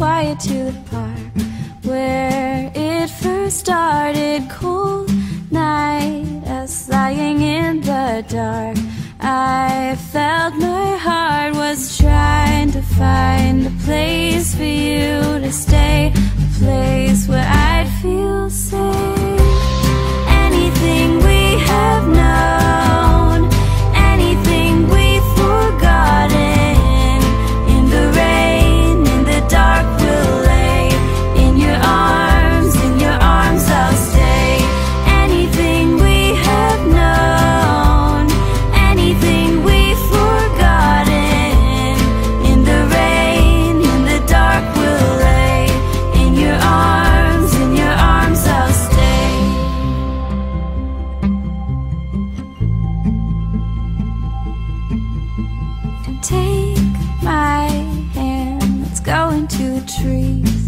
quiet to the park where it first started. Cold night, us lying in the dark. I felt my heart was trying to find a place for you to stay, a place where I'd feel safe. Anything we have known, anything we've forgotten, in the rain, in the dark we'll lay. In your arms I'll stay. Anything we have known, anything we've forgotten, in the rain, in the dark we'll lay. In your arms I'll stay. Take my hand, let's go into the trees.